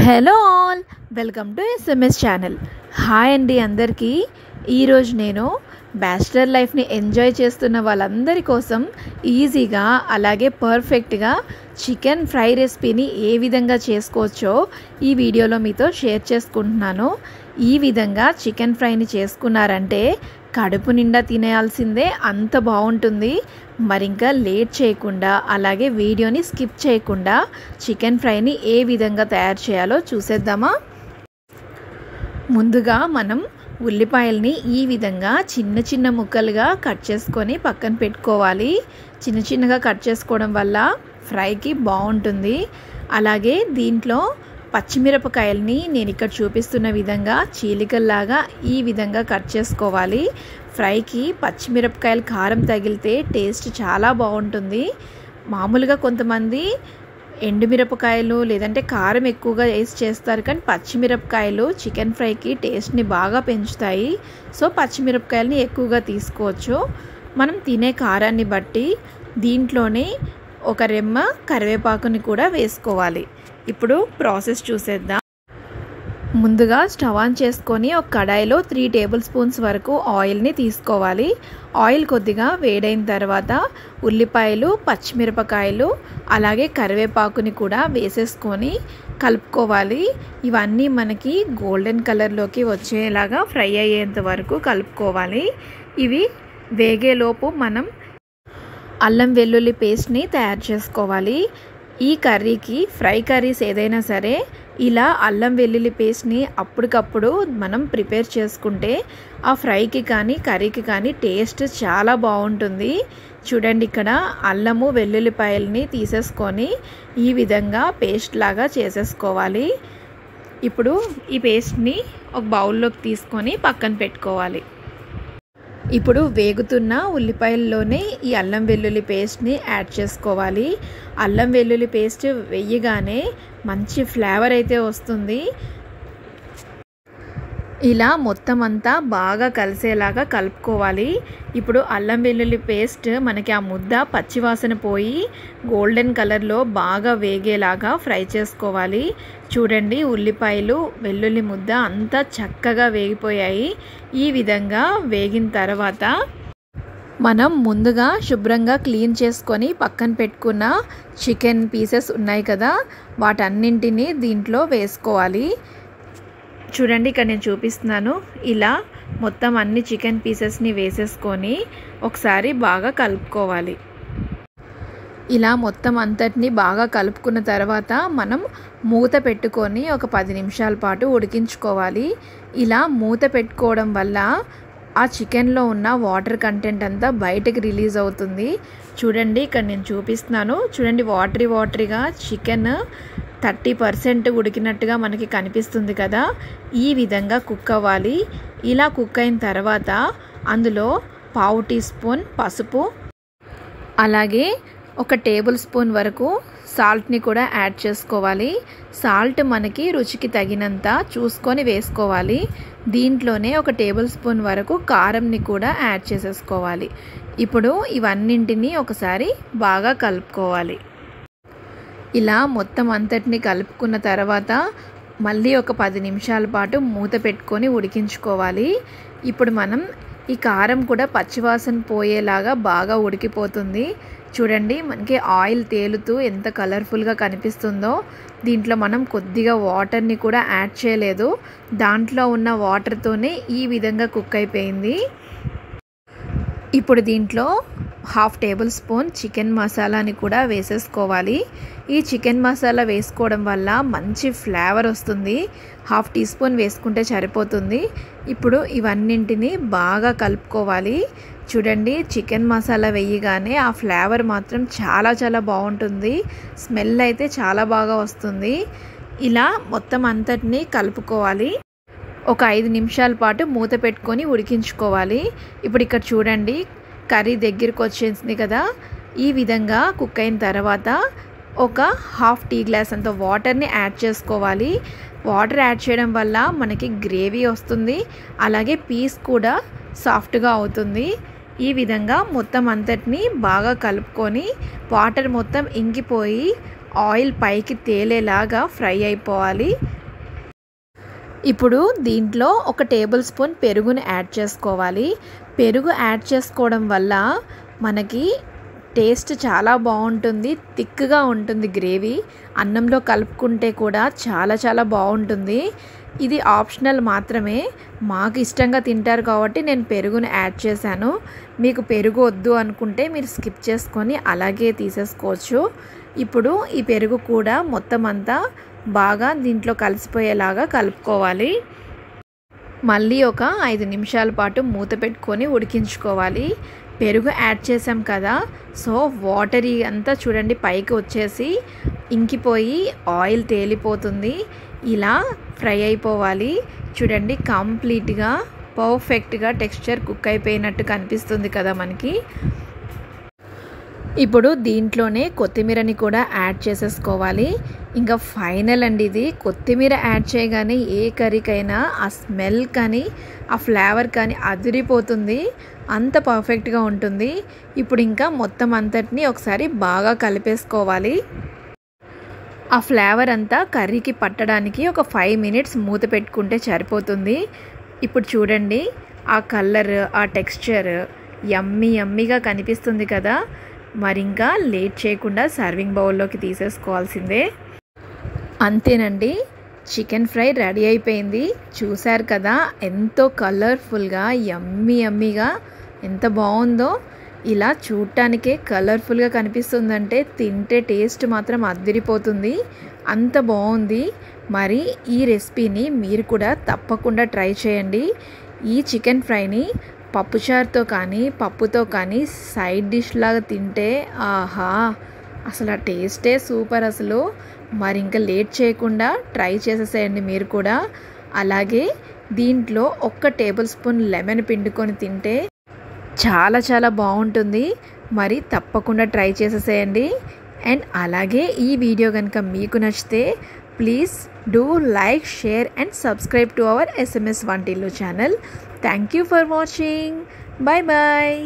Hello all, welcome to SMS channel. Hi అండి అందరికీ. ఈరోజు నేను బ్యాచిలర్ లైఫ్ని ఎంజాయ్ చేస్తున్న వాళ్ళందరి కోసం ఈజీగా అలాగే పర్ఫెక్ట్గా చికెన్ ఫ్రై రెసిపీని ఏ విధంగా చేసుకోవచ్చో ఈ వీడియోలో మీతో షేర్ చేసుకుంటున్నాను. ఈ విధంగా చికెన్ ఫ్రైని చేసుకున్నారంటే కడుపు నిండా తినేయాల్సిందే, అంత బాగుంటుంది. మరింకా లేట్ చేయకుండా అలాగే వీడియోని స్కిప్ చేయకుండా చికెన్ ఫ్రైని ఏ విధంగా తయారు చేయాలో చూసేద్దామా. ముందుగా మనం ఉల్లిపాయల్ని ఈ విధంగా చిన్న చిన్న ముక్కలుగా కట్ చేసుకొని పక్కన పెట్టుకోవాలి. చిన్న చిన్నగా కట్ చేసుకోవడం వల్ల ఫ్రైకి బాగుంటుంది. అలాగే దీంట్లో పచ్చిమిరపకాయల్ని నేను ఇక్కడ చూపిస్తున్న విధంగా చీలికల్లాగా ఈ విధంగా కట్ చేసుకోవాలి. ఫ్రైకి పచ్చిమిరపకాయలు కారం తగిలితే టేస్ట్ చాలా బాగుంటుంది. మామూలుగా కొంతమంది ఎండుమిరపకాయలు లేదంటే కారం ఎక్కువగా వేసి చేస్తారు, కానీ పచ్చిమిరపకాయలు చికెన్ ఫ్రైకి టేస్ట్ని బాగా పెంచుతాయి. సో పచ్చిమిరపకాయలని ఎక్కువగా తీసుకోవచ్చు. మనం తినే కారాన్ని బట్టి దీంట్లోనే ఒక రెమ్మ కరివేపాకుని కూడా వేసుకోవాలి. ఇప్పుడు ప్రాసెస్ చూసేద్దాం. ముందుగా స్టవ్ ఆన్ చేసుకొని ఒక కడాయిలో 3 టేబుల్ స్పూన్స్ వరకు ఆయిల్ని తీసుకోవాలి. ఆయిల్ కొద్దిగా వేడైన తర్వాత ఉల్లిపాయలు, పచ్చిమిరపకాయలు అలాగే కరివేపాకుని కూడా వేసేసుకొని కలుపుకోవాలి. ఇవన్నీ మనకి గోల్డెన్ కలర్లోకి వచ్చేలాగా ఫ్రై అయ్యేంత వరకు కలుపుకోవాలి. ఇవి వేగేలోపు మనం అల్లం వెల్లుల్లి పేస్ట్ని తయారు చేసుకోవాలి. ఈ కర్రీకి ఫ్రై కర్రీస్ ఏదైనా సరే ఇలా అల్లం వెల్లుల్లి పేస్ట్ని అప్పటికప్పుడు మనం ప్రిపేర్ చేసుకుంటే ఆ ఫ్రైకి కానీ కర్రీకి కానీ టేస్ట్ చాలా బాగుంటుంది. చూడండి, ఇక్కడ అల్లము వెల్లుల్లిపాయల్ని తీసేసుకొని ఈ విధంగా పేస్ట్ లాగా చేసేసుకోవాలి. ఇప్పుడు ఈ పేస్ట్ని ఒక బౌల్లోకి తీసుకొని పక్కన పెట్టుకోవాలి. ఇప్పుడు వేగుతున్న ఉల్లిపాయల్లోనే ఈ అల్లం వెల్లుల్లి పేస్ట్ని యాడ్ చేసుకోవాలి. అల్లం వెల్లుల్లి పేస్ట్ వేయగానే మంచి ఫ్లేవర్ అయితే వస్తుంది. ఇలా మొత్తం అంతా బాగా కలిసేలాగా కలుపుకోవాలి. ఇప్పుడు అల్లం వెల్లుల్లి పేస్ట్ మనకి ఆ ముద్ద పచ్చివాసన పోయి గోల్డెన్ కలర్లో బాగా వేగేలాగా ఫ్రై చేసుకోవాలి. చూడండి, ఉల్లిపాయలు వెల్లుల్లి ముద్ద అంతా చక్కగా వేగిపోయాయి. ఈ విధంగా వేగిన తర్వాత మనం ముందుగా శుభ్రంగా క్లీన్ చేసుకొని పక్కన పెట్టుకున్న చికెన్ పీసెస్ ఉన్నాయి కదా, వాటన్నింటినీ దీంట్లో వేసుకోవాలి. చూడండి, ఇక్కడ నేను చూపిస్తున్నాను. ఇలా మొత్తం అన్ని చికెన్ పీసెస్ని వేసేసుకొని ఒకసారి బాగా కలుపుకోవాలి. ఇలా మొత్తం అంతటిని బాగా కలుపుకున్న తర్వాత మనం మూత పెట్టుకొని ఒక 10 నిమిషాల పాటు ఉడికించుకోవాలి. ఇలా మూత పెట్టుకోవడం వల్ల ఆ చికెన్లో ఉన్న వాటర్ కంటెంట్ అంతా బయటకు రిలీజ్ అవుతుంది. చూడండి, ఇక్కడ నేను చూపిస్తున్నాను. చూడండి, వాటరీగా చికెన్ 30% ఉడికినట్టుగా మనకి కనిపిస్తుంది కదా. ఈ విధంగా కుక్ అవ్వాలి. ఇలా కుక్ అయిన తర్వాత అందులో 1/2 టీ స్పూన్ పసుపు అలాగే 1 టేబుల్ స్పూన్ వరకు సాల్ట్ని కూడా యాడ్ చేసుకోవాలి. సాల్ట్ మనకి రుచికి తగినంత చూసుకొని వేసుకోవాలి. దీంట్లోనే 1 టేబుల్ స్పూన్ వరకు కారంని కూడా యాడ్ చేసేసుకోవాలి. ఇప్పుడు ఇవన్నింటినీ ఒకసారి బాగా కలుపుకోవాలి. ఇలా మొత్తం అంతటిని కలుపుకున్న తర్వాత మళ్ళీ ఒక 10 నిమిషాల పాటు మూత పెట్టుకొని ఉడికించుకోవాలి. ఇప్పుడు మనం ఈ కారం కూడా పచ్చివాసన పోయేలాగా బాగా ఉడికిపోతుంది. చూడండి, మనకి ఆయిల్ తేలుతూ ఎంత కలర్ఫుల్గా కనిపిస్తుందో. దీంట్లో మనం కొద్దిగా వాటర్ని కూడా యాడ్ చేయలేదు. దాంట్లో ఉన్న వాటర్తోనే ఈ విధంగా కుక్ అయిపోయింది. ఇప్పుడు దీంట్లో 1/2 టేబుల్ స్పూన్ చికెన్ మసాలాని కూడా వేసేసుకోవాలి. ఈ చికెన్ మసాలా వేసుకోవడం వల్ల మంచి ఫ్లేవర్ వస్తుంది. 1/2 టీ స్పూన్ వేసుకుంటే సరిపోతుంది. ఇప్పుడు ఇవన్నింటినీ బాగా కలుపుకోవాలి. చూడండి, చికెన్ మసాలా వేయగానే ఆ ఫ్లేవర్ మాత్రం చాలా చాలా బాగుంటుంది. స్మెల్ అయితే చాలా బాగా వస్తుంది. ఇలా మొత్తం అంతటినీ కలుపుకోవాలి. ఒక 5 నిమిషాల పాటు మూత పెట్టుకొని ఉడికించుకోవాలి. ఇప్పుడు ఇక్కడ చూడండి, కర్రీ దగ్గరికి వచ్చేసింది కదా. ఈ విధంగా కుక్ అయిన తర్వాత ఒక 1/2 టీ గ్లాస్ అంత వాటర్ని యాడ్ చేసుకోవాలి. వాటర్ యాడ్ చేయడం వల్ల మనకి గ్రేవీ వస్తుంది, అలాగే పీస్ కూడా సాఫ్ట్గా అవుతుంది. ఈ విధంగా మొత్తం అంతటిని బాగా కలుపుకొని వాటర్ మొత్తం ఇంకిపోయి ఆయిల్ పైకి తేలేలాగా ఫ్రై అయిపోవాలి. ఇప్పుడు దీంట్లో 1 టేబుల్ స్పూన్ పెరుగుని యాడ్ చేసుకోవాలి. పెరుగు యాడ్ చేసుకోవడం వల్ల మనకి టేస్ట్ చాలా బాగుంటుంది, థిక్గా ఉంటుంది గ్రేవీ. అన్నంలో కలుపుకుంటే కూడా చాలా చాలా బాగుంటుంది. ఇది ఆప్షనల్ మాత్రమే, మాకు ఇష్టంగా తింటారు కాబట్టి నేను పెరుగుని యాడ్ చేశాను. మీకు పెరుగు వద్దు అనుకుంటే మీరు స్కిప్ చేసుకొని అలాగే తీసేసుకోవచ్చు. ఇప్పుడు ఈ పెరుగు కూడా మొత్తం అంతా బాగా దీంట్లో కలిసిపోయేలాగా కలుపుకోవాలి. మళ్ళీ ఒక 5 నిమిషాల పాటు మూత పెట్టుకొని ఉడికించుకోవాలి. పెరుగు యాడ్ చేసాం కదా, సో వాటరీ అంతా చూడండి పైకి వచ్చేసి ఇంకిపోయి ఆయిల్ తేలిపోతుంది. ఇలా ఫ్రై అయిపోవాలి. చూడండి కంప్లీట్గా పర్ఫెక్ట్గా టెక్స్చర్ కుక్ అయిపోయినట్టు కనిపిస్తుంది కదా మనకి. ఇప్పుడు దీంట్లోనే కొత్తిమీరని కూడా యాడ్ చేసేసుకోవాలి. ఇంకా ఫైనల్ అండి ఇది. కొత్తిమీర యాడ్ చేయగానే ఏ కర్రీకైనా ఆ స్మెల్ కానీ ఆ ఫ్లేవర్ కానీ అదిరిపోతుంది, అంత పర్ఫెక్ట్గా ఉంటుంది. ఇప్పుడు ఇంకా మొత్తం అంతటిని ఒకసారి బాగా కలిపేసుకోవాలి. ఆ ఫ్లేవర్ అంతా కర్రీకి పట్టడానికి ఒక 5 మినిట్స్ మూత పెట్టుకుంటే సరిపోతుంది. ఇప్పుడు చూడండి ఆ కలర్, ఆ టెక్స్చర్ యమ్మీగా కనిపిస్తుంది కదా. మరి ఇంకా లేట్ చేయకుండా సర్వింగ్ బౌల్లోకి తీసేసుకోవాల్సిందే. అంతేనండి, చికెన్ ఫ్రై రెడీ అయిపోయింది. చూశారు కదా ఎంతో కలర్ఫుల్గా యమ్మీగా ఎంత బాగుందో. ఇలా చూడటానికే కలర్ఫుల్గా కనిపిస్తుందంటే తింటే టేస్ట్ మాత్రం అదిరిపోతుంది, అంత బాగుంది. మరి ఈ రెసిపీని మీరు కూడా తప్పకుండా ట్రై చేయండి. ఈ చికెన్ ఫ్రైని పప్పుచారుతో కానీ పప్పుతో కానీ సైడ్ డిష్ లాగా తింటే ఆహా, అసలు ఆ టేస్టే సూపర్ అసలు. మరి ఇంకా లేట్ చేయకుండా ట్రై చేసేసేయండి మీరు కూడా. అలాగే దీంట్లో 1 టేబుల్ స్పూన్ లెమన్ పిండుకొని తింటే చాలా చాలా బాగుంటుంది. మరి తప్పకుండా ట్రై చేసేసేయండి. అండ్ అలాగే ఈ వీడియో కనుక మీకు నచ్చితే please do like, share and subscribe to our SMS వంటిల్లు channel. Thank you for watching. Bye bye.